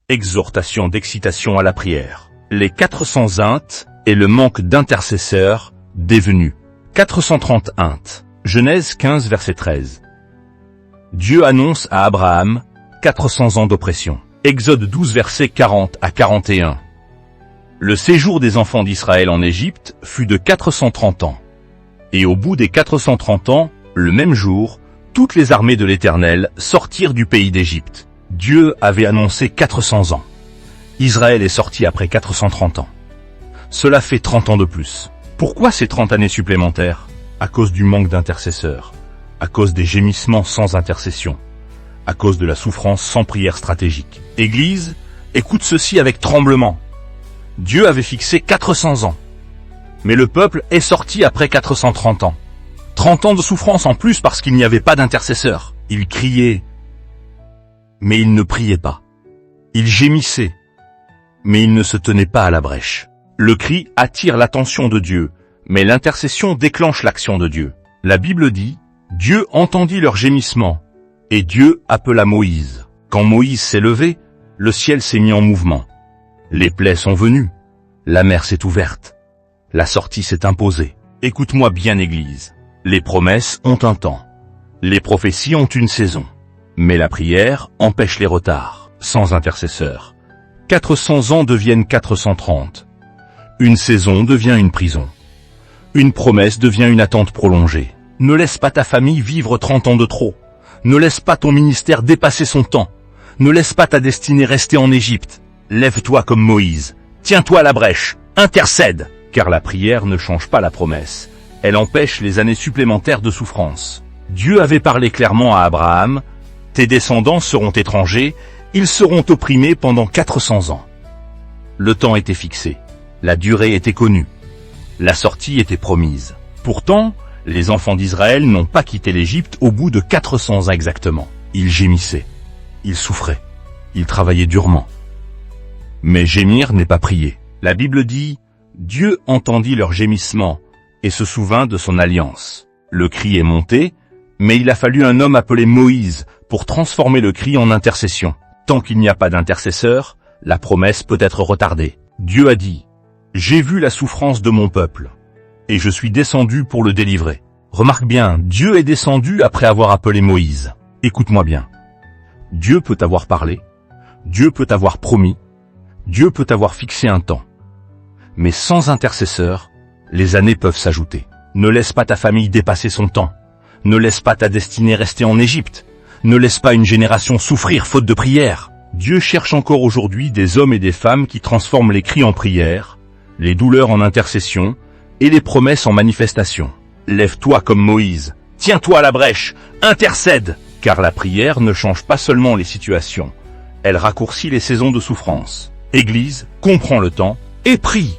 exhortation d'excitation à la prière. Les 400 intes et le manque d'intercesseurs, dévenus. 430 intes. Genèse 15 verset 13. Dieu annonce à Abraham 400 ans d'oppression. Exode 12 versets 40 à 41. Le séjour des enfants d'Israël en Égypte fut de 430 ans. Et au bout des 430 ans, le même jour, toutes les armées de l'Éternel sortirent du pays d'Égypte. Dieu avait annoncé 400 ans. Israël est sorti après 430 ans. Cela fait 30 ans de plus. Pourquoi ces 30 années supplémentaires? À cause du manque d'intercesseurs, à cause des gémissements sans intercession, à cause de la souffrance sans prière stratégique. Église, écoute ceci avec tremblement. Dieu avait fixé 400 ans. Mais le peuple est sorti après 430 ans. 30 ans de souffrance en plus parce qu'il n'y avait pas d'intercesseur. Ils criaient, mais ils ne priaient pas. Ils gémissaient, mais ils ne se tenaient pas à la brèche. Le cri attire l'attention de Dieu, mais l'intercession déclenche l'action de Dieu. La Bible dit, Dieu entendit leur gémissement, et Dieu appela Moïse. Quand Moïse s'est levé, le ciel s'est mis en mouvement. Les plaies sont venues, la mer s'est ouverte, la sortie s'est imposée. Écoute-moi bien, Église. Les promesses ont un temps. Les prophéties ont une saison. Mais la prière empêche les retards. Sans intercesseur, 400 ans deviennent 430. Une saison devient une prison. Une promesse devient une attente prolongée. Ne laisse pas ta famille vivre 30 ans de trop. Ne laisse pas ton ministère dépasser son temps. Ne laisse pas ta destinée rester en Égypte. Lève-toi comme Moïse. Tiens-toi à la brèche. Intercède. Car la prière ne change pas la promesse. Elle empêche les années supplémentaires de souffrance. Dieu avait parlé clairement à Abraham. Tes descendants seront étrangers. Ils seront opprimés pendant 400 ans. Le temps était fixé. La durée était connue. La sortie était promise. Pourtant, les enfants d'Israël n'ont pas quitté l'Égypte au bout de 400 ans exactement. Ils gémissaient. Ils souffraient. Ils travaillaient durement. Mais gémir n'est pas prier. La Bible dit, Dieu entendit leur gémissement et se souvint de son alliance. Le cri est monté, mais il a fallu un homme appelé Moïse pour transformer le cri en intercession. Tant qu'il n'y a pas d'intercesseur, la promesse peut être retardée. Dieu a dit, j'ai vu la souffrance de mon peuple, et je suis descendu pour le délivrer. Remarque bien, Dieu est descendu après avoir appelé Moïse. Écoute-moi bien. Dieu peut t'avoir parlé, Dieu peut t'avoir promis, Dieu peut t'avoir fixé un temps. Mais sans intercesseur, les années peuvent s'ajouter. Ne laisse pas ta famille dépasser son temps. Ne laisse pas ta destinée rester en Égypte. Ne laisse pas une génération souffrir faute de prière. Dieu cherche encore aujourd'hui des hommes et des femmes qui transforment les cris en prière, les douleurs en intercession et les promesses en manifestation. Lève-toi comme Moïse, tiens-toi à la brèche, intercède, car la prière ne change pas seulement les situations, elle raccourcit les saisons de souffrance. Église, comprends le temps et prie.